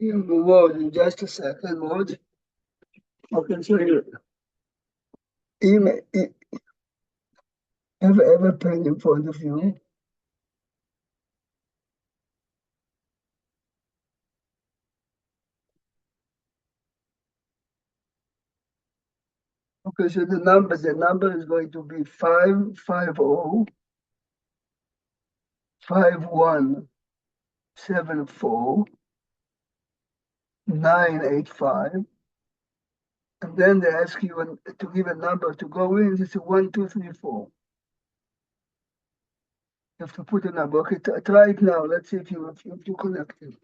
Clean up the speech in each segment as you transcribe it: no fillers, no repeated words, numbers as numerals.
Word in just a second, word. Okay, so you email, have a pen in front of you. Okay, so the number is going to be 550-5174-985. And then they ask you to give a number to go in. It's a 1, 2, 3, 4. You have to put a number. Okay, try it now. Let's see if you connect it.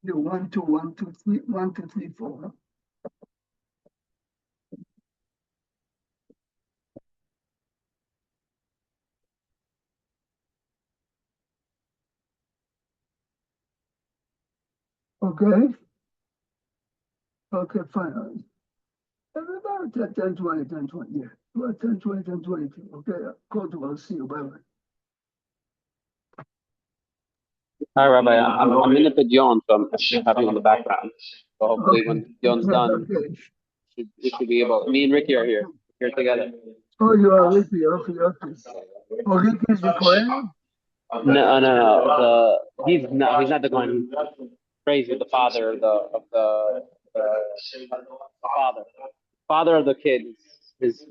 Do 1, 2, 1, 2, 3, 1, 2, 3, 4. Okay? Okay, fine. About 10, 20, 10, 20, yeah. About 10, 20, 10, 22. Okay, go to, I'll see you. Bye bye. Hi, Rabbi. I'm in the Pidyon, so I'm just having on the background. So hopefully, Okay. when Pidyon's done, Okay. we should be able. Me and Ricky are here together. Oh, you are Ricky. Okay, okay. Oh, Ricky is the Kohen? No. He's not the one. He's crazy. The father father father of the kid. His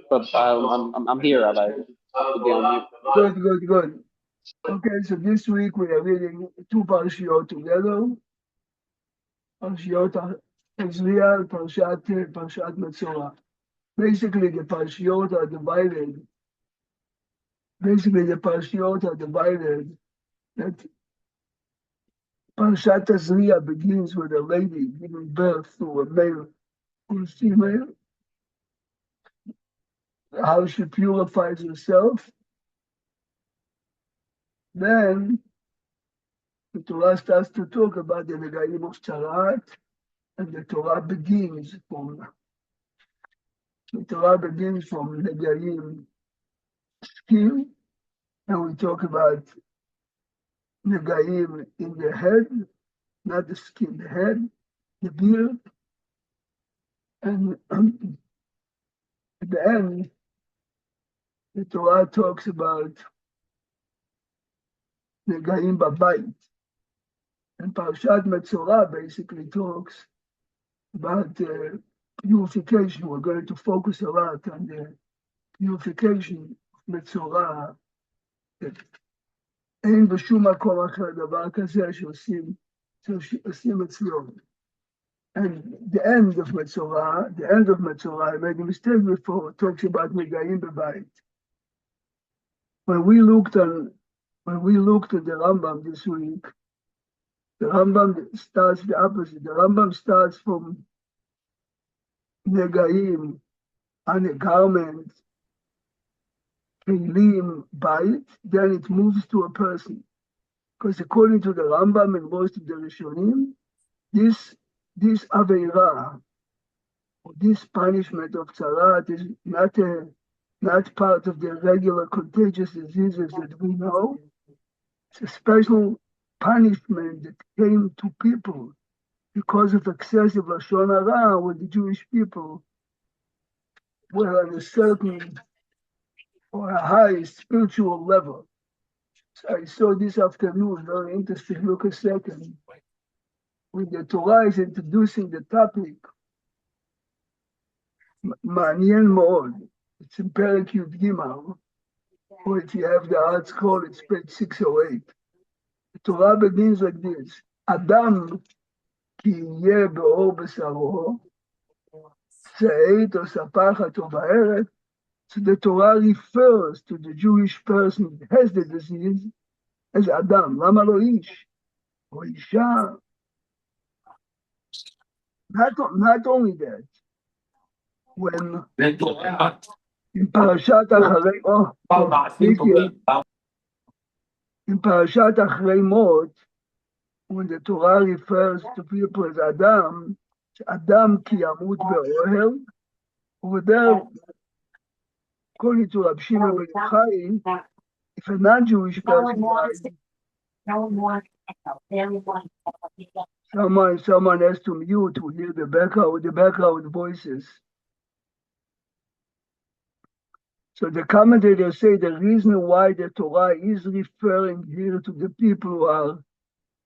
but I'm here, Rabbi. To be on mute. Good, good, good. Okay, so this week we are reading two parashiyot together. Parashiyot Ezriel, Parshat Metzorah. Basically, the parashiyot are divided. That Parshat Ezriel begins with a lady giving birth to a male or a female, how she purifies herself. Then the Torah starts to talk about the Negaim of Tzaraat, and the Torah begins from Negaim skin, and we talk about Negaim in the head, not the skin, the head, the beard, and at the end, the Torah talks about Negaim Babayit. And Parshat Metzorah basically talks about purification. We're going to focus a lot on the purification of Metzorah. אין בשום מקום אחר דבר כזה שעושים אצלו. And the end of Metzorah, I made a mistake before, talks about Negaim B'Bayit. When we looked at the Rambam this week, the Rambam starts the opposite. The Rambam starts from Negaim on a garment, Kelim, Bayit, then it moves to a person. Because according to the Rambam and most of the Rishonim, this Aveira, or this punishment of Tzaraat is not part of the regular contagious diseases that we know. It's a special punishment that came to people because of excessive Lashon Hara when the Jewish people were on a certain or a high spiritual level. So I saw this afternoon, very interesting, look a second, when the Torah is introducing the topic, Ma'anien Mo'od, it's in Perek Yud Gimel, or if you have the Art Scroll, it's page 608. The Torah begins like this, Adam כי יהיה באור בשרו, שעית או ספחת או בארץ. So the Torah refers to the Jewish person that has the disease as Adam. למה לא איש? או אישה? Not only that, when in Parashat Acharei, in Parashat Acharei Mot, when the Torah refers to people as Adam, Adam ki yamut be'ohel, over there, according to Rab Shimon ben Yochai, if a non-Jewish person dies, someone has to mute to hear the background voices. So the commentators say the reason why the Torah is referring here to the people who are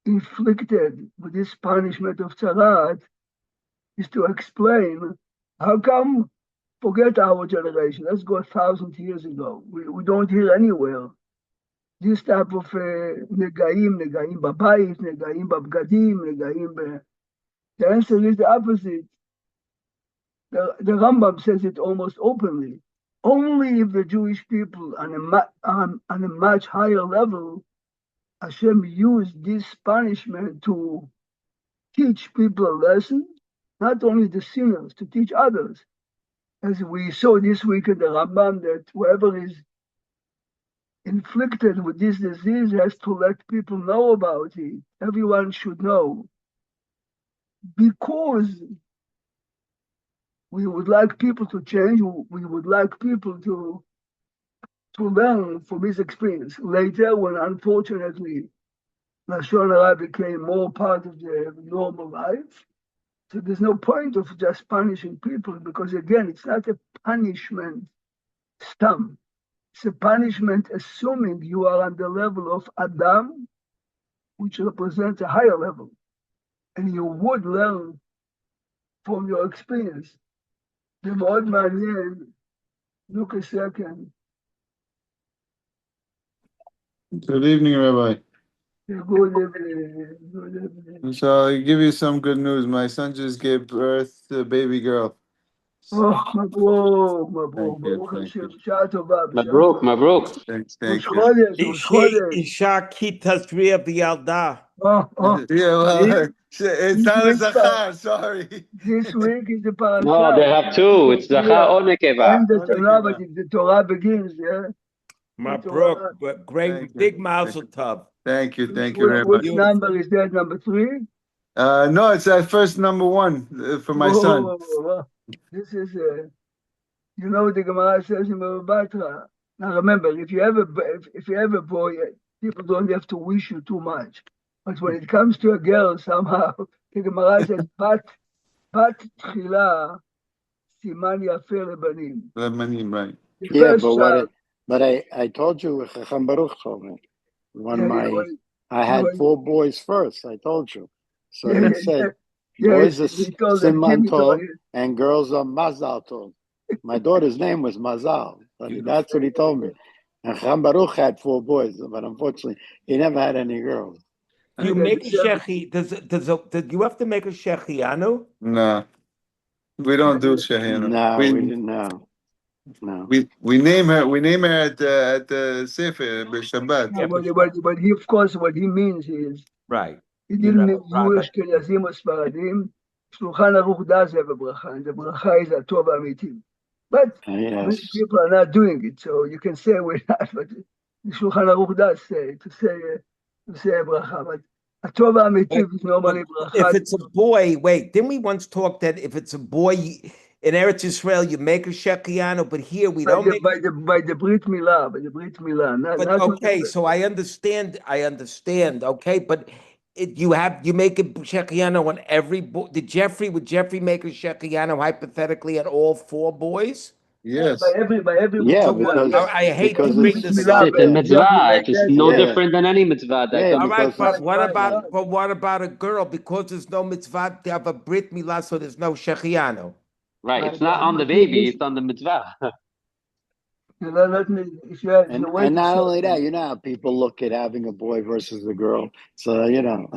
inflicted with this punishment of tzaraat is to explain how come, forget our generation, let's go 1,000 years ago. We don't hear anywhere this type of negaim babayit, negaim babgadim, negaim. The answer is the opposite. The Rambam says it almost openly. Only if the Jewish people on a much higher level, Hashem used this punishment to teach people a lesson, not only the sinners, to teach others. As we saw this week in the Rambam, that whoever is inflicted with this disease has to let people know about it. Everyone should know. Because we would like people to change, we would like people to learn from his experience. Later, when unfortunately Lashon Hara became more part of their normal life, so there's no point of just punishing people, because again, it's not a punishment stum. It's a punishment assuming you are on the level of Adam, which represents a higher level. And you would learn from your experience. The מאוד מעניין, look a second. Good evening, Rabbi. Good evening. So I'll give you some good news. My son just gave birth to a baby girl. Oh, מברוק, Thank you, ברוך thank השם, you. בשעה טובה. Mabruk. Thanks, ראש thank you. חודש, ראש חודש. אישה כי תשביע בילדה. Yeah, well, it's not a This week, zachar, sorry. This week is the parasha. No, they have two. It's Zachar or Nekeva. And the Torah, but if the Torah begins, yeah. Mabruk, great, Thank you. big mazel tov. Thank you, Rabbi. Which number is that? Number 3? No, it's that first number 1 for my son. Whoa. This is, you know what the Gemara says in Bava Batra. Now remember, if you have a boy, people don't have to wish you too much. But when it comes to a girl, somehow, the Gemara says, Bat Tchila Siman Yafer Lebanim. Lebanim, right. Yeah, but I told you, Chacham Baruch told me. I had 4 boys first, I told you. So he said, boys are Siman Tov and girls are Mazal Tov. My daughter's name was Mazal, but that's what he told me. And Chacham Baruch had 4 boys, but unfortunately, he never had any girls. You make a shechi, do you have to make a shechianu? No, we don't do shechianu. No, we didn't know. No. We name her at the Sefer B'Shabbat. Yeah, but he, of course, what he means is, Right. he didn't mean Jewish Ashkenazim or Sfaradim. Shulchan Aruch does have a bracha, and the bracha is a Tov Amitim. But many people are not doing it, so you can say we're not, but the Shulchan Aruch does say to say a bracha, but a Tov Amitim is normally bracha. If it's a boy, wait, didn't we once talk that if it's a boy in Eretz Yisrael, you make a shechianu, but here we don't make by the Brit Milah, But okay, so I understand, okay, but you make a shechianu on every boy. Would Jeffrey make a shechianu hypothetically on all 4 boys? Yes. By every Yeah, because I hate to bring this It's up. a mitzvah. It's just no different than any mitzvah. All right, but what about a girl? Because there's no mitzvah to have a brit milah, so there's no shechianu. Right, it's not on the baby, it's on the mitzvah. And not only that, you know how people look at having a boy versus a girl. So, you know.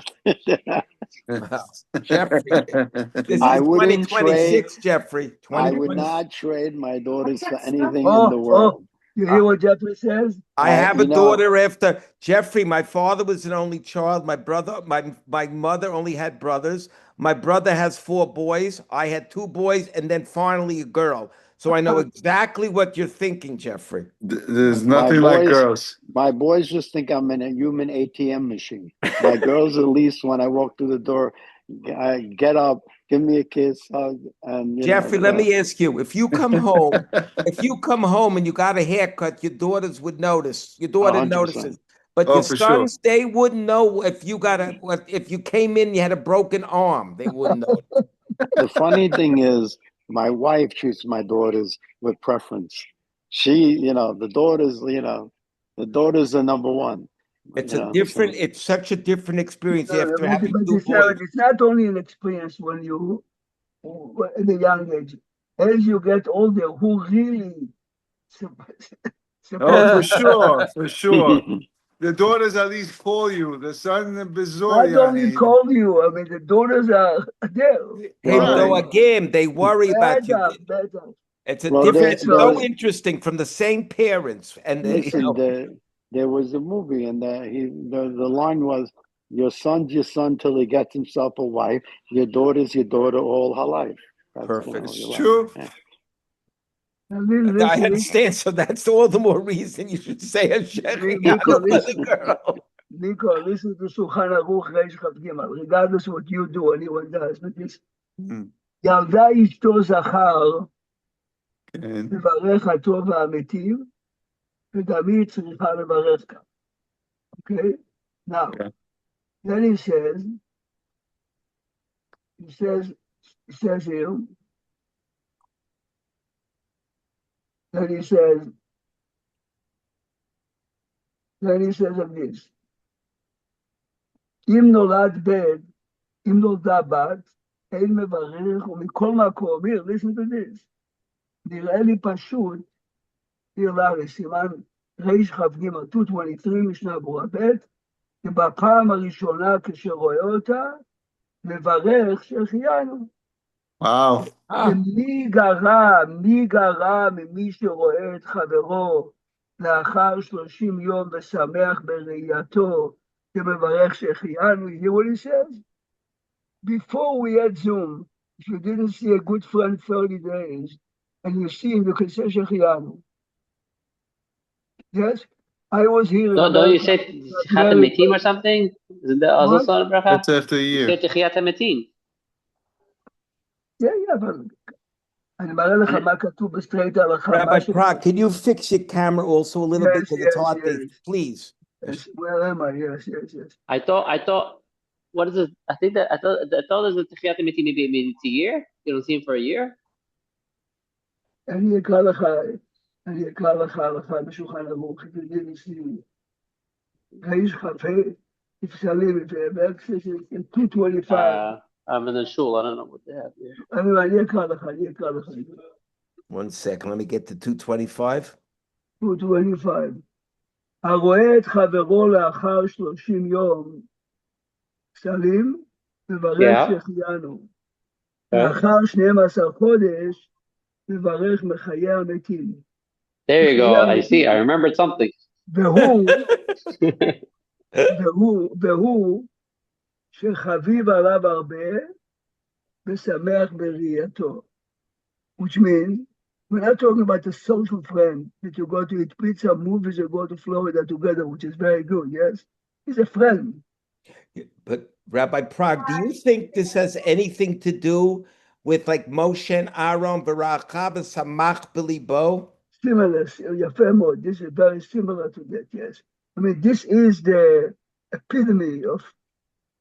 Jeffrey, this is I wouldn't 2026, Jeffrey. I would not trade my daughters for anything in the world. You hear what Jeffrey says? I have a you know- daughter after Jeffrey. My father was an only child. My mother only had brothers. My brother has 4 boys. I had 2 boys, and then finally a girl. So I know exactly what you're thinking, Jeffrey. There's nothing like girls. My boys just think I'm in a human ATM machine. My girls, at least when I walk through the door, I get up, give me a kiss, hug, and Jeffrey, let me ask you: if you come home, and you got a haircut, your daughters would notice. Your daughter 100%. notices, but Oh, your for sons, they wouldn't know if you if you came in, you had a broken arm. They wouldn't know. The funny thing is, my wife treats my daughters with preference. She, the daughters are number one. It's it's such a different experience after having But 2 boys. it's not only an experience when you, at a young age. As you get older, who really Oh, for sure, for sure. The daughters at least call you. The son, not Bezoy. only call you, I mean, the daughters are there. Hey, Well, no, again, they worry about you. Better. It's a Well, different. It's so there's- interesting from the same parents, and Listen, there was a movie, and the line was, "Your son's your son till he gets himself a wife. Your daughter's your daughter all her life." That's, Perfect. It's your true. life. Yeah. I understand. So that's all the more reason you should say a Nico, the girl. Nico, listen to Shulchan Aruch Reish Chav Gimel. Regardless of what you do, anyone does, but this ילדה אשתו זכר, כן. לברך הטוב והמיטיב, וגם היא צריכה לברך כך. Okay? Now, Okay. then he says here, then he says of this, אם נולד בן, אם נולדה בת, אין מברך, ומכל מקום, here, listen to this, נראה לי פשוט, here לארץ, סימן ריש כ"ג 223 משנה ברורה ב', ובפעם הראשונה כשרואה אותה, מברך שהחיינו. וואו. מי גרע ממי שרואה את חברו לאחר 30 יום ושמח בראייתו, שמברך שהחיינו? You hear what he says? Before we had Zoom, if you didn't see a good friend 30 days, and you see him, you can say שהחיינו. Yes? I was here. Don't you say Techiyat HaMetim or something? Isn't that also son of bracha? That's after a You year. say Techiyat HaMetim. Yeah, אבל אני מראה לך מה כתוב בסטרייט ההלכה. Rabbi Prague, can you fix your camera also a little bit? Yes, Because it's yes, hard to, yes. please. Yes, where am I? Yes. I thought, what is it? I thought there's a Techiyat HaMetim maybe it's a year. You don't see him for a year. אני אקרא לך הלכה בשולחן ערוך, if you didn't see. ריש כ"ה, תפסלים את זה, in 225. I'm in the shul. I don't know what they have here. אני אקרא לך. 1 second, let me get to 225. 225. הרואה את חברו לאחר 30 יום, פסלים, מברך שהחיינו. לאחר 12 חודש, מברך מחיי המתים. There you go. I see. I remembered something. והוא שחביב עליו הרבה ושמח בראייתו. Which means, we're not talking about a social friend that you go to eat pizza, movies, or go to Florida together, which is very good, yes? He's a friend. But Rabbi Prague, do you think this has anything to do with like Moshe and Aaron, V'racha v'samach b'libo? Similar, יפה מאוד. This is very similar to that, yes. I mean, this is the epitome of...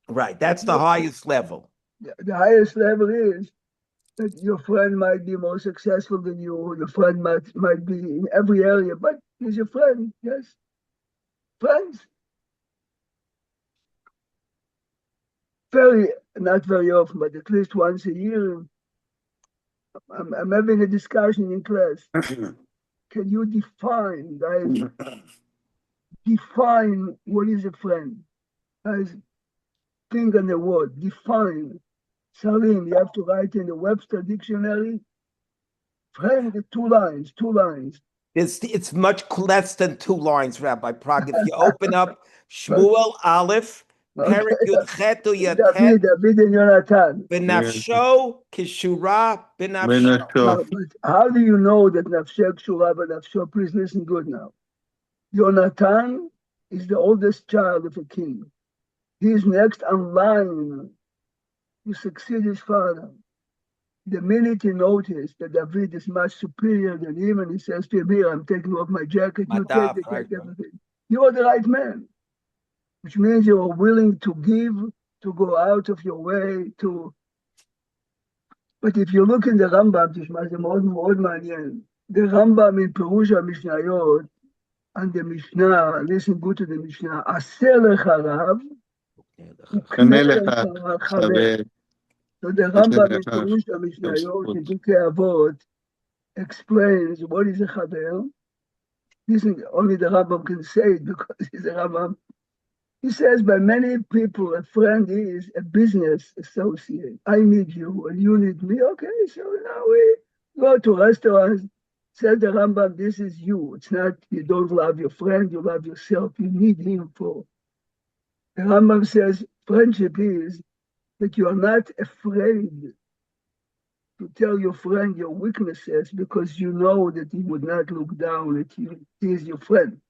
Right, that's the highest level. The highest level is that your friend might be more successful than you, your friend might be in every area, but he's your friend, yes? Friends. Not very often, but at least once a year, I'm having a discussion in class. Can you define, guys, define what is a friend? Guys, think on the word, define. Salim, you have to write in the Webster dictionary, friend, 2 lines. It's much less than 2 lines, Rabbi Prague. If you open up Shmuel Aleph, Perek Yud Chet to Yatet, David and Jonathan. Benafsho Kishura Benafsho. But how do you know that Nafshe Kshura Benafsho? Please listen good now. Jonathan is the oldest child of a king. He is next in line to succeed his father. The minute he noticed that David is much superior than him, and he says to him, "Here, I'm taking off my jacket, you take it, take everything. You are the right man," which means you are willing to give, to go out of your way to. But if you look in the Rambam, תשמע, זה מאוד מאוד מעניין. The Rambam in פירוש המשניות, and the Mishnah, listen good to the Mishnah, עשה לך רב, וקנה לך חבר. So the Rambam in פירוש המשניות, in Pirkei Avot, explains what is a chaver. Listen, only the Rambam can say it because he's a Rambam. He says, by many people, a friend is a business associate. I need you and you need me. Okay, so now we go to restaurants. Says the Rambam, this is you. It's not, you don't love your friend, you love yourself. You need him for. The Rambam says, friendship is that you are not afraid to tell your friend your weaknesses because you know that he would not look down at you. He is your friend.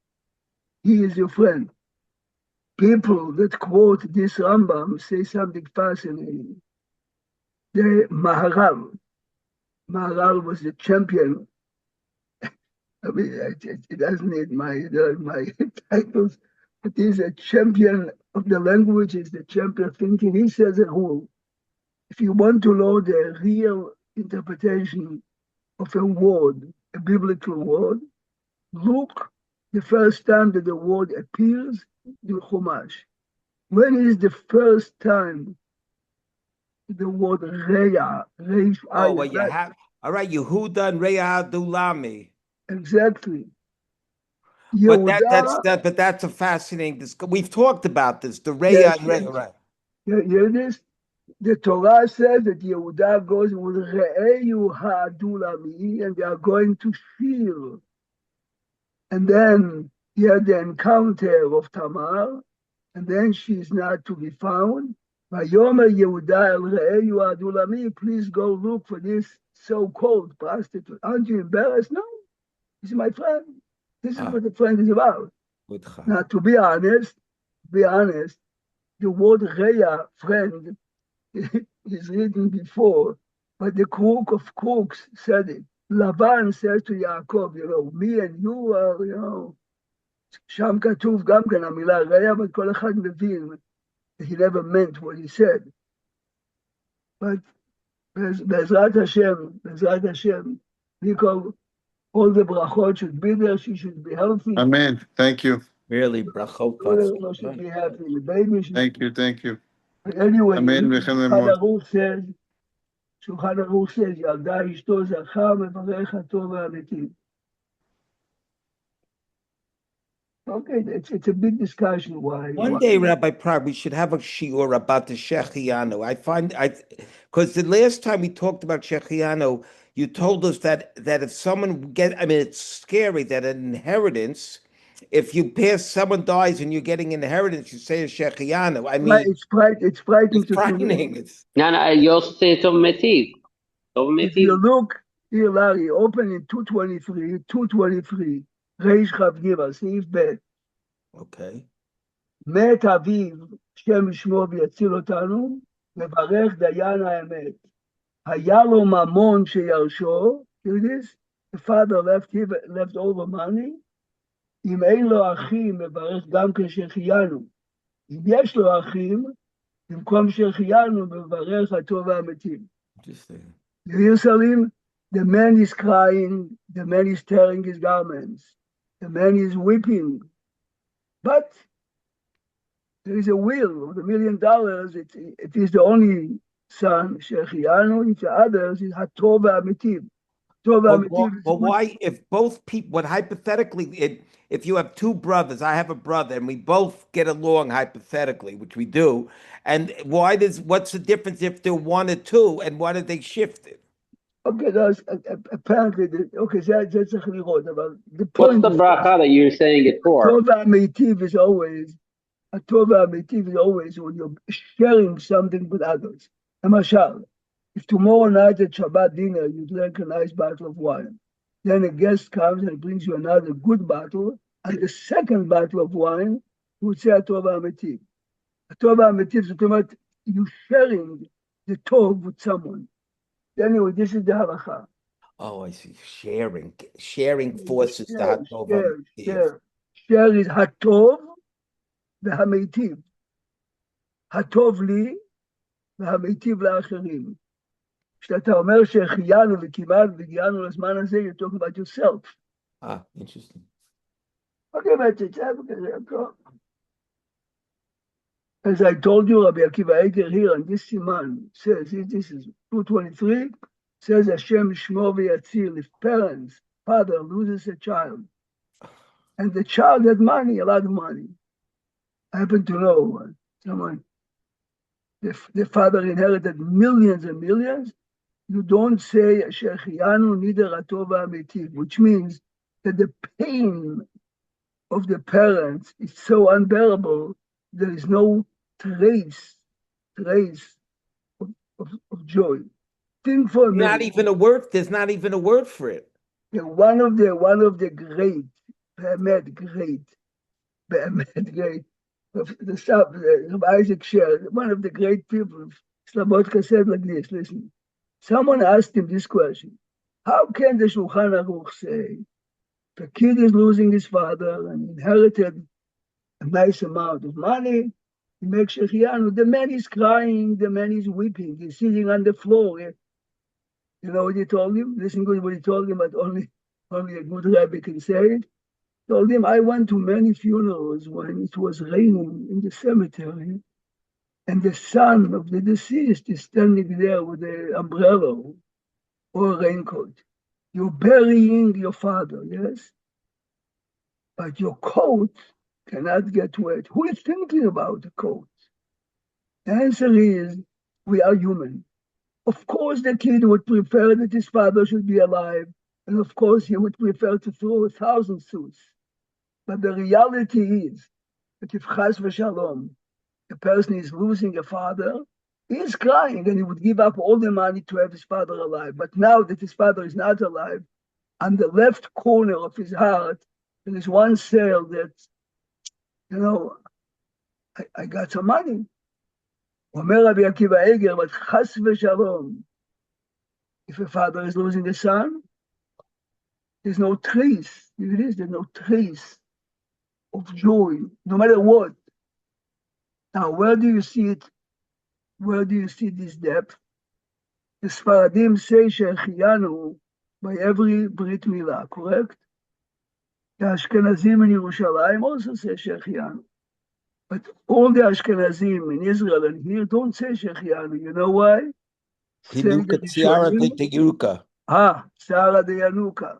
He is your friend. People that quote this Rambam say something fascinating. The Maharal was the champion. I mean, it doesn't need my titles, but he's a champion of the language, he's the champion of thinking. He says a rule. If you want to know the real interpretation of a word, a biblical word, look the first time that the word appears in Chumash. When is the first time the word Reya, Reish? Oh, well, you have, all right, Yehuda and Reya Adulami. Exactly. But that's a fascinating discussion. We've talked about this, the Reya and Reya, right? You hear this? The Torah says that Yehuda goes with Re'eyu Ha'adulami, and they are going to feel. And then he had the encounter of Tamar, and then she is not to be found. Vayomer Yehuda el Re'eyu Ha'adulami, please go look for this so-called prostitute. Aren't you embarrassed? No, this is my friend. This is what the friend is about. Now, to be honest, the word Reya, friend, is written before, but the crook of crooks said it. Laban says to Yaakov, me and you are, שם כתוב גם כן המילה ריה, but כל אחד מבין that he never meant what he said. But בעזרת השם, Nicole, all the brachot should be there, she should be healthy. Amen. Thank you. Really, brachot. Should be happy. The baby should. Thank you. But anyway, Amen. שולחן ערוך says, ילדה אשתו זכר מברך הטוב והמתים. Okay, it's a big discussion why. One day, Rabbi Prague, we should have a shiur about the Shechianu. Because the last time we talked about Shechianu, you told us that if someone it's scary that an inheritance, if you pass, someone dies and you're getting inheritance, you say a Shechianu. I mean, it's frightening. It's frightening. No, you also say Tov Metiv. If you look here, Larry, open in 223, Reish Chav Gimel, סעיף ב'. Okay. מת אביו, השם ישמור ויציל אותנו, מברך דיין האמת. היה לו ממון שירשו, hear this? The father left over money. אם אין לו אחים, מברך גם כן שהחיינו. אם יש לו אחים, במקום שהחיינו, מברך הטוב והמתים. You hear, Salim? The man is crying, the man is tearing his garments, the man is weeping. But there is a will of $1 million. It is the only son, Shechianu. If the others is Hatov Amitiv. But why, if both people, what hypothetically, if you have two brothers, I have a brother, and we both get along hypothetically, which we do, and what's the difference if they're one or two, and why did they shift it? Okay, that's apparently, okay, that's צריך לראות, אבל the What's point the is, bracha that you're saying it for? הטוב והמיטיב is always, הטוב והמיטיב is always when you're sharing something with others. למשל, if tomorrow night at Shabbat dinner you drink a nice bottle of wine, then a guest comes and brings you another good bottle, and the second bottle of wine, you would say הטוב והמיטיב. הטוב והמיטיב, זאת אומרת, you sharing the tov with someone. Anyway, this is the halacha. Oh, I see. Sharing forces the hatov. Share is hatov והמיטיב. הטוב לי והמיטיב לאחרים. כשאתה אומר שהחיינו וכמעט והגיענו לזמן הזה, you're talking about yourself. Interesting. Okay, that's it. As I told you, Rabbi Akiva Eiger here on this siman says, this is 223, says Hashem Shmo v'yatzil, if parents, father loses a child, and the child had money, a lot of money. I happen to know someone, the father inherited millions and millions. You don't say Shechianu Nidar Hatov Ha'amitiv, which means that the pain of the parents is so unbearable, there is no trace of joy. Think for a minute. Not even a word. There's not even a word for it. Yeah, one of the great, great, the Isaac Sher, one of the great people, Slobodka said like this, listen, someone asked him this question, how can the Shulchan Aruch say, the kid is losing his father and inherited a nice amount of money, he makes Shechianu, the man is crying, the man is weeping, he's sitting on the floor. You know what he told him? Listen good what he told him, but only a good rabbi can say it. Told him, I went to many funerals when it was raining in the cemetery, and the son of the deceased is standing there with an umbrella or a raincoat. You're burying your father, yes? But your coat cannot get wet. Who is thinking about the coat? The answer is, we are human. Of course, the kid would prefer that his father should be alive, and of course, he would prefer to throw 1,000 suits. But the reality is that if Chas v'Shalom, a person is losing a father, he is crying and he would give up all the money to have his father alive. But now that his father is not alive, on the left corner of his heart, there is one cell that, I got some money. Omer Rabbi Akiva Eiger, but Chas v'Shalom, if a father is losing a son, there's no trace. There's no trace of joy, no matter what. Now, where do you see it? Where do you see this depth? The Sfaradim say Shechianu by every Brit Milah, correct? The Ashkenazim in Yerushalayim also say Shechianu. But all the Ashkenazim in Israel and here don't say Shechianu. You know why? Tzara de Yanuka. Tzara de Yanuka.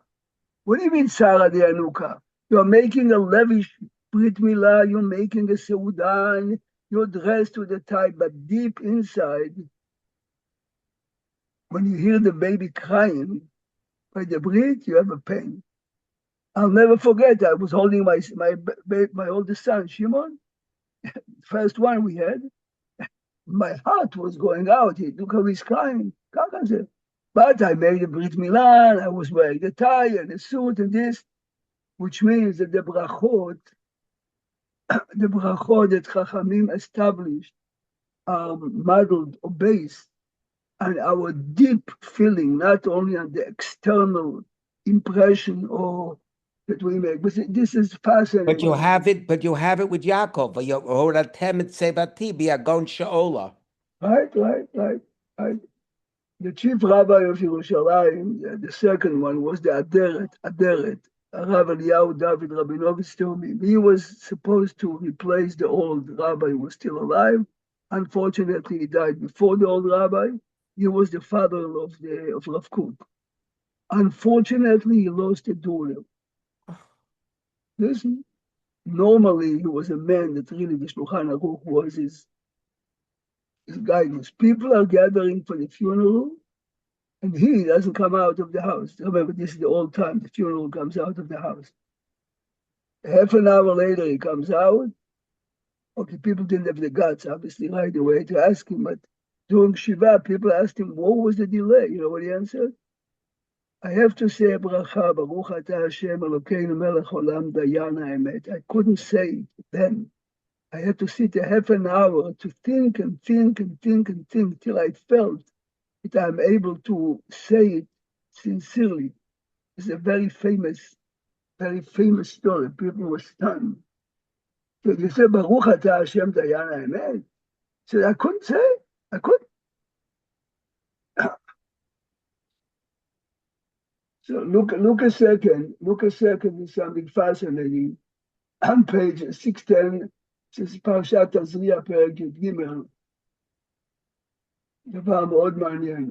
What do you mean Tzara de Yanuka? You're making a lavish Brit Milah, you're making a Seudah, you're dressed to the tie, but deep inside, when you hear the baby crying by the Brit, you have a pain. I'll never forget, I was holding my oldest son, Shimon, first one we had. My heart was going out. Look how he's crying. But I made a Brit Milah, I was wearing the tie and the suit and this, which means that the brachot that Chachamim established are modeled or based on our deep feeling, not only on the external impression or that we make. But this is fascinating. But you have it with Yaakov. Right. The chief rabbi of Yerushalayim, the second one, was the Aderet, Rav Eliyahu David Rabinovich Tomi. He was supposed to replace the old rabbi who was still alive. Unfortunately, he died before the old rabbi. He was the father of Rav Kook. Unfortunately, he lost a daughter. Listen, normally he was a man that really the Shulchan Aruch was his guidance. People are gathering for the funeral, And he doesn't come out of the house. Remember, this is the old time. The funeral comes out of the house. Half an hour later, he comes out. Okay, people didn't have the guts, obviously, right away to ask him, but during Shiva, people asked him, what was the delay? You know what he answered? I have to say, Bracha, Baruch Atah Hashem, Elokeinu melech olam dayan ha'emet. I couldn't say it then. I had to sit a half an hour to think and think and think and think till I felt that I'm able to say it sincerely. It's a very famous story. People were stunned. So you say, Baruch Atah Hashem dayan ha'emet. He said, I couldn't say it. I couldn't. So look a second. Look a second. It's something fascinating. On page 610, this is פרשת תזריע, פרק י"ג. דבר מאוד מעניין.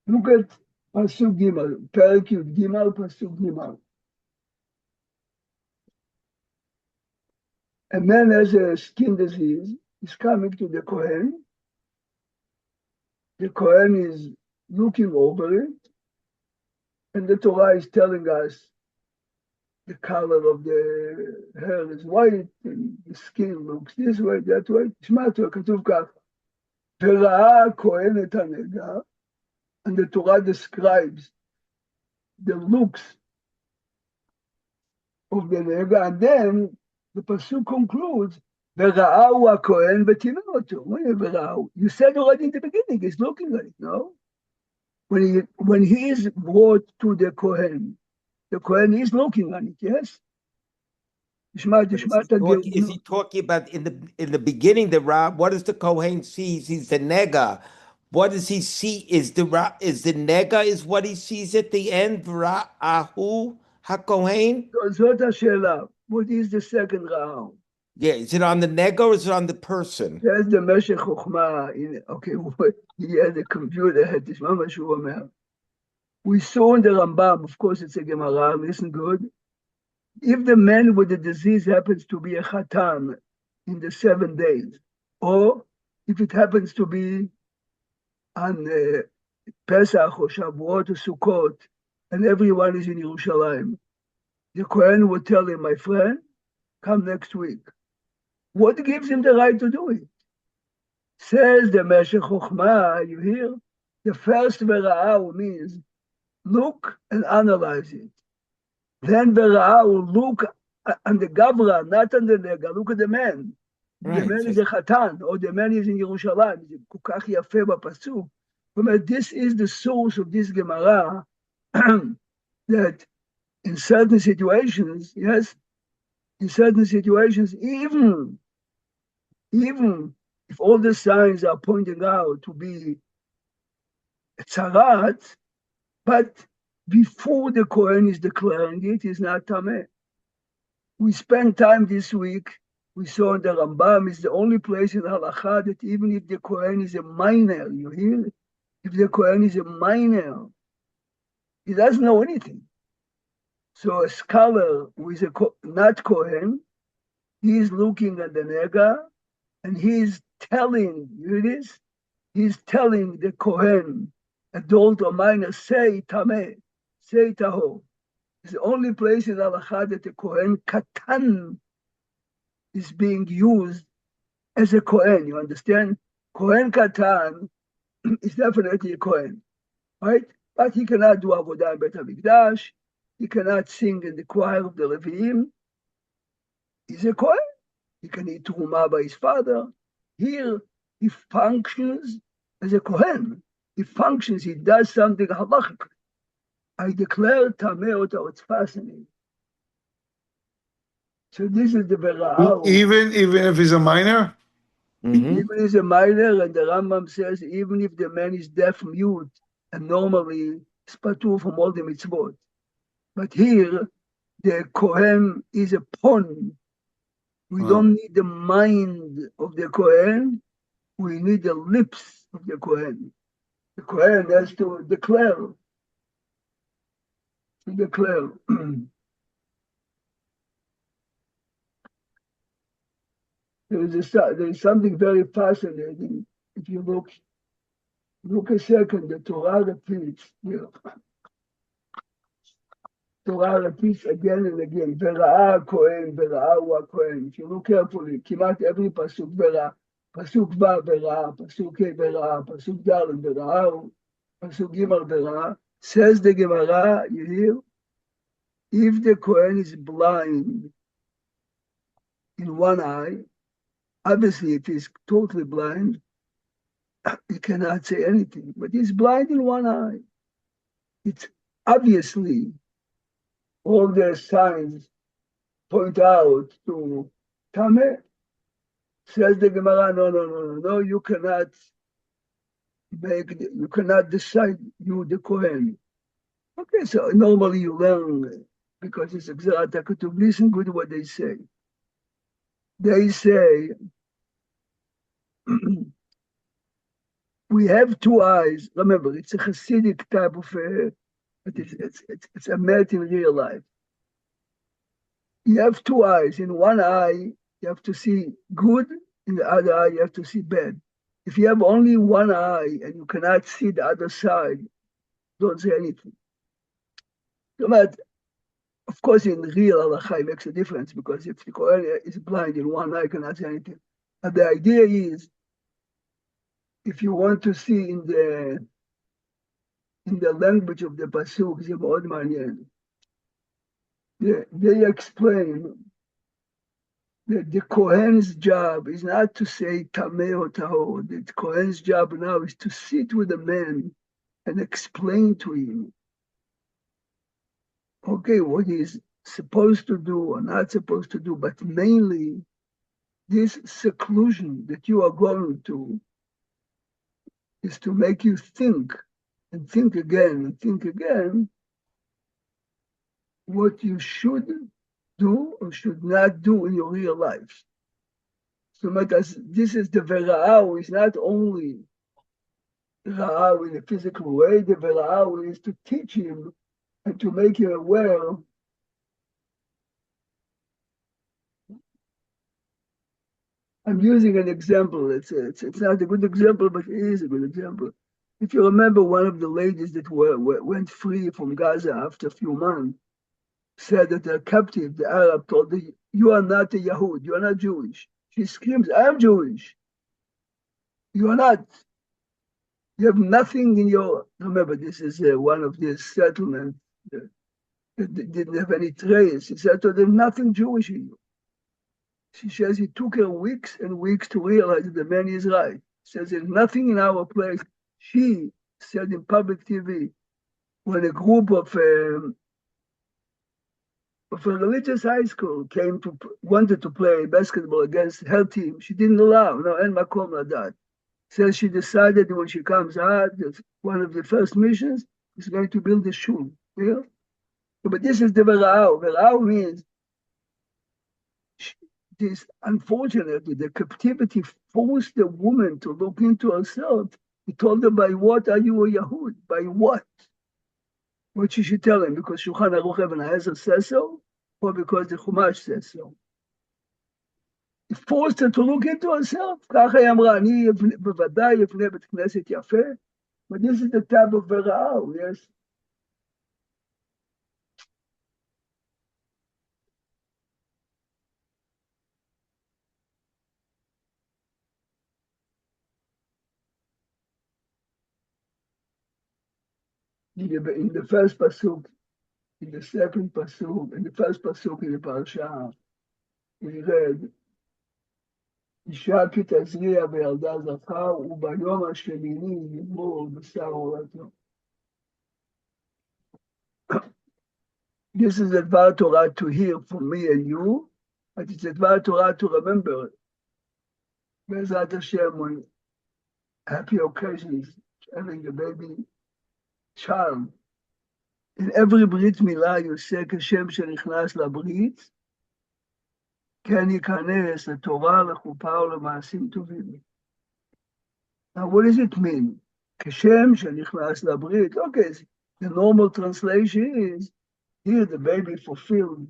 Look at פסוק ג', פרק י"ג, פסוק ג'. A man has a skin disease. He's coming to the Kohen. The Kohen is looking over it, and the Torah is telling us the color of the hair is white, and the skin looks this way, that way. תשמע, כתוב כך, וראה הכהן את הנגע, and the Torah describes the looks of the nega, and then the pasuk concludes, וראהו הכהן וטימא אותו. You said already in the beginning, he's looking at it, no? When he is brought to the Kohen is looking on it, yes? Is he talking about in the beginning, the Ra? What does the Kohen see? He sees the nega. What does he see? Is the nega is what he sees at the end? Ra'ahu HaKohen? Zot ha'she'ela. What is the second Ra'ahu? Yeah, is it on the nega or is it on the person? There's the Meshech Chochmah. Okay, he had a computer. We saw in the Rambam, of course it's a Gemara, listen good. If the man with the disease happens to be a Chatan in the 7 days, or if it happens to be on Pesach or Shavuot or Sukkot, and everyone is in Yerushalayim, the Kohen would tell him, my friend, come next week. What gives him the right to do it? Says the Meshech Chochmah, you hear? The first Vera'au means look and analyze it. Then Vera'au, look on the Gavra, not on the Nega, look at the man. Right. The man is a Chatan, or the man is in Yerushalayim. Kukach Yafeh b'pasuk. This is the source of this Gemara, that in certain situations, yes, in certain situations, even if all the signs are pointing out to be a tzarat, but before the Kohen is declaring it, is not tameh. We spent time this week, we saw in the Rambam, it's the only place in Halakha that even if the Kohen is a minor, you hear? If the Kohen is a minor, he doesn't know anything. So a scholar who is not Kohen, he is looking at the nega, and he is telling, you hear this? He's telling the Kohen, adult or minor, say tameh, say tahor. It's the only place in Halakha that the Kohen Katan is being used as a Kohen, you understand? Kohen Katan is definitely a Kohen, right? But he cannot do Avodah in Beit HaMikdash, he cannot sing in the choir of the Leviim. He's a Kohen. He can eat Truma by his father. Here, he functions as a Kohen. He functions, he does something halachically. I declare Tameh Oto, it's fascinating. So this is the Vera'au. Even if he's a minor? Mm-hmm. Even if he's a minor, and the Rambam says, even if the man is deaf, mute, and normally is patur from all the mitzvot. But here, the Kohen is a pawn. We don't need the mind of the Kohen, we need the lips of the Kohen. The Kohen has to declare. There is something very fascinating if you look Look a second, the Torah repeats. Torah repeats again and again. Vera'ah Kohen, Vera'ah Kohen. If you look carefully, kimat every pasuk Vera'ah. Pasuk Va Vera'ah, pasuk He Vera'ah, pasuk Dal Vera'ah, pasuk Gimel Vera'ah. Says the Gemara, you hear? If the Kohen is blind in one eye, obviously if he's totally blind, he cannot say anything. But he's blind in one eye. It's obviously all the signs point out to Tameh. Says the Gemara, no, you cannot decide, you the Kohen. Okay, so normally you learn, because it's Gzerat HaKetub, listen good to what they say. They say, we have two eyes. Remember, it's a Hasidic type of, but it's a met in real life. You have two eyes. In one eye, you have to see good. In the other eye, you have to see bad. If you have only one eye and you cannot see the other side, don't say anything. But of course, in real halacha, it makes a difference, because if the Kohen is blind in one eye, cannot see anything. But the idea is, if you want to see in the language of the pasuk, they explain that the Kohen's job is not to say tameh or tahor. The Kohen's job now is to sit with the man and explain to him, okay, what he's supposed to do or not supposed to do, but mainly this seclusion that you are going to is to make you think and think again what you should do or should not do in your real life. So because this is the Vera'ah, is not only Ra'ah in a physical way, the Vera'ah is to teach him and to make him aware I'm using an example. It's not a good example, but it is a good example. If you remember, one of the ladies that went free from Gaza after a few months said that the captive, the Arab, told her, you are not a Yahud, you are not Jewish. She screams, I am Jewish. You are not. You have nothing in your, remember, this is one of these settlements that didn't have any trace. She said to them, nothing Jewish in you. She says it took her weeks and weeks to realize that the man is right. She says there's nothing in our place. She said in public TV, when a group of a religious high school wanted to play basketball against her team, she didn't allow. No, and makom ladat. Says she decided when she comes out that one of the first missions is going to build a shul. Yeah? But this is the Vera'ah. Vera'ah means this, unfortunately, the captivity forced the woman to look into herself. He told her, by what are you a Yahud? By what? What she should tell him, because Shulchan Aruch Ibn Hazar says so, or because the Chumash says so. It forced her to look into herself. ככה היא אמרה, אני בוודאי אפנה בית כנסת יפה, but this is the type of Vera'ah, yes. In the first pasuk, in the second pasuk, in the first pasuk in the parasha, we read, אישה כי תזריע וילדה זכר, וביום השמיני יגמור בשר הורתו. This is a Dvar Torah to hear from me and you, but it's a Dvar Torah to remember. Bezrat Hashem, on happy occasions, having a baby child. In every Brit Milah you say, כשם שנכנס לברית, כן ייכנס לתורה, לחופה ולמעשים טובים. Now what does it mean? כשם שנכנס לברית. Okay, the normal translation is, here the baby fulfilled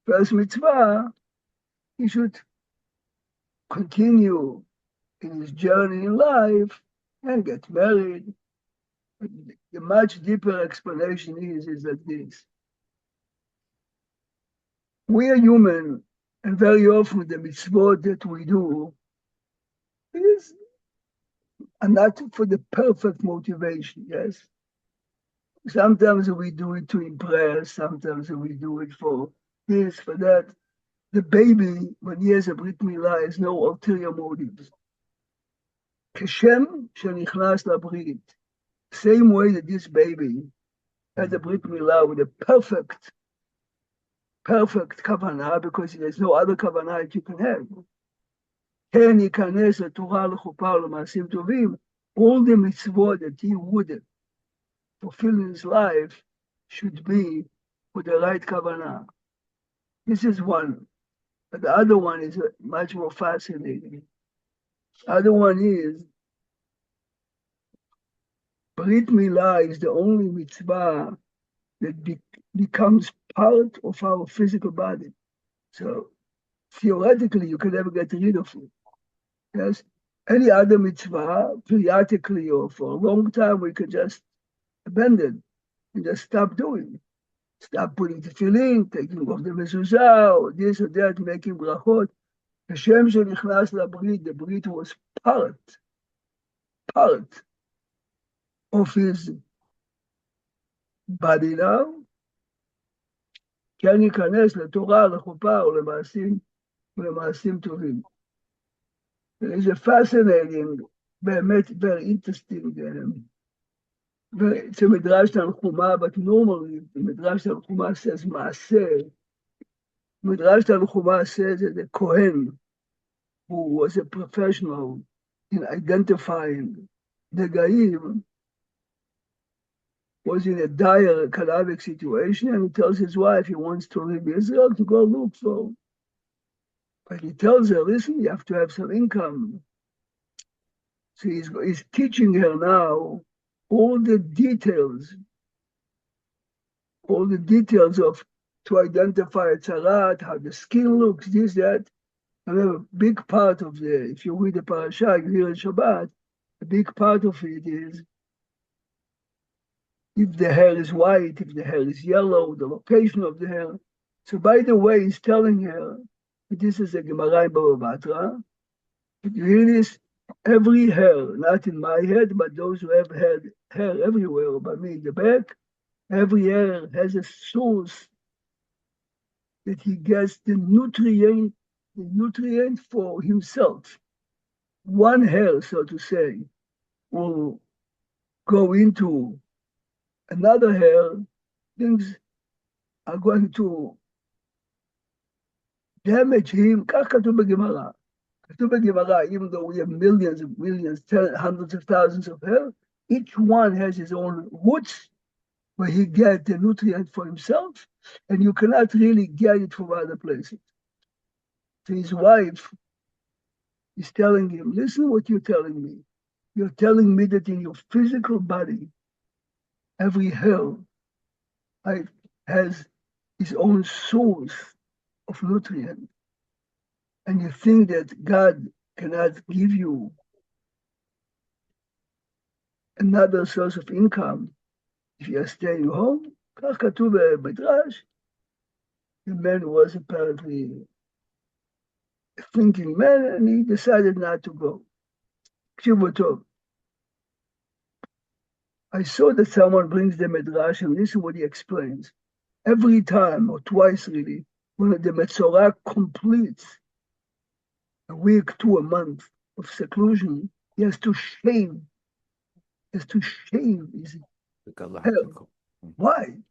first mitzvah, he should continue in his journey in life and get married. But the much deeper explanation is like this. We are human, and very often the mitzvot that we do is not for the perfect motivation, yes? Sometimes we do it to impress, sometimes we do it for this, for that. The baby, when he has a Brit Milah, has no ulterior motives. Keshem shenichnas labrit. Same way that this baby has a Brit Milah with a perfect kavanah, because there's no other kavanah that you can have. Ken yikanes leTorah lechuppah u'lema'asim tovim. All the mitzvot that he would fulfill in his life should be with the right kavanah. This is one. But the other one is much more fascinating. The other one is Brit Milah is the only mitzvah that becomes part of our physical body. So theoretically, you can never get rid of it. Yes, any other mitzvah, periodically or for a long time, we can just abandon and just stop doing. Stop putting the tefillin, taking off the mezuzah, or this or that, making brachot. Hashem shenichnas labrit, the brit was part of his body now. Ken yikanes leTorah lechuppah u'lema'asim tovim. There is a fascinating, very interesting, it's a Midrash Tanchuma, but normally the Midrash Tanchuma says Maaseh. Midrash Tanchuma says that the Kohen, who was a professional in identifying the Gaim, was in a dire calavic situation, and he tells his wife he wants to leave Israel to go look for. But he tells her, listen, you have to have some income. So he's teaching her now all the details of to identify a tzaraat, how the skin looks, this, that. And a big part of if you read the parasha, you hear in Shabbat, a big part of it is if the hair is white, if the hair is yellow, the location of the hair. So by the way, he's telling her, this is a Gemara in Baba Batra, but you hear this, every hair, not in my head, but those who have had hair everywhere, but me in the back, every hair has a source that he gets the nutrient for himself. One hair, so to say, will go into another hair, things are going to damage him. כך כתוב בגמרא. כתוב בגמרא, even though we have millions, hundreds of thousands of hair, each one has his own roots where he gets the nutrient for himself, and you cannot really get it from other places. So his wife is telling him, listen what you're telling me. You're telling me that in your physical body, every hair has its own source of nutrient. And you think that God cannot give you another source of income if you are staying home? כך כתוב במדרש. The man was apparently a thinking man, and he decided not to go. תקשיבו טוב. I saw that someone brings the Midrash, and listen what he explains. Every time, or twice really, when the Metzorah completes a week to a month of seclusion, he has to shave. His hair. Why?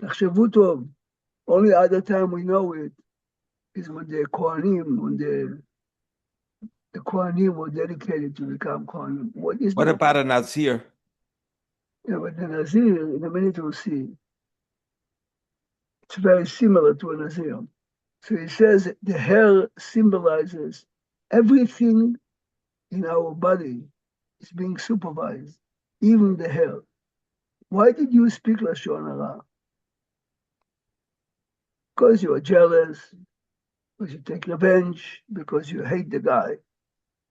תחשבו טוב. Only other time we know it is when the Kohanim, the Kohanim were dedicated to become Kohanim. What about a Nazir? Yeah, but the Nazir, in a minute we'll see, it's very similar to a Nazir. So he says the hair symbolizes everything in our body is being supervised, even the hair. Why did you speak Lashon Hara? Because you are jealous, because you take revenge, because you hate the guy.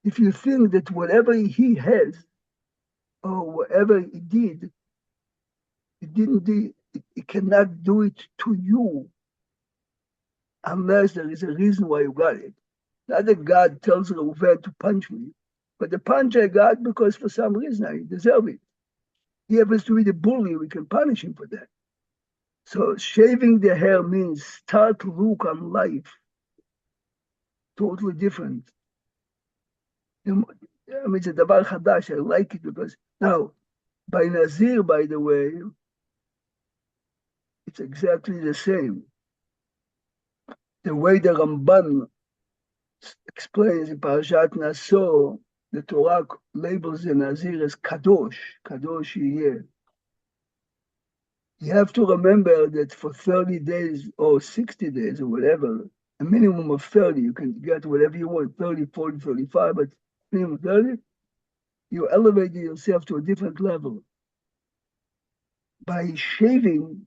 if you think that whatever he has or whatever he did, he cannot do it to you unless there is a reason why you got it. Not that God tells Reuven to punch me, but the punch I got because for some reason I deserve it. He happens to be the bully, we can punish him for that. So shaving the hair means start to look on life totally different. I mean, it's a davar chadash. I like it because now, by Nazir, by the way, it's exactly the same. The way the Ramban explains in Parashat Naso, the Torah labels the Nazir as Kadosh, Kadosh Yeh. You have to remember that for 30 days or 60 days or whatever, a minimum of 30, you can get whatever you want, 30, 40, 35, but minimum 30, you elevate yourself to a different level. By shaving,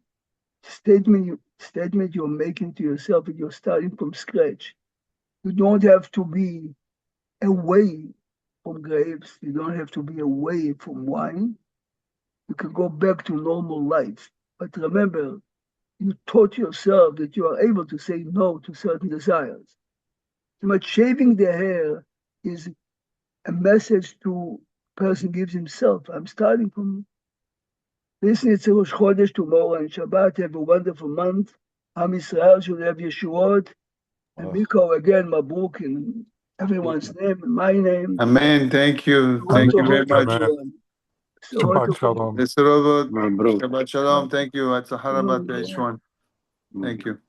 statement you're making to yourself that you're starting from scratch. You don't have to be away from grapes. You don't have to be away from wine. You can go back to normal life. But remember, you taught yourself that you are able to say no to certain desires. But shaving the hair is a message to person gives himself. I'm starting from this. It's Rosh Chodesh tomorrow and Shabbat. Have a wonderful month. Am Yisrael should have Yeshuot. And Miko again, Mabruk in everyone's name, in my name. Amen. Thank you. Thank you very much. Shabbat shalom. Shabbat shalom. Thank you. It's a harabat to each one. Thank you.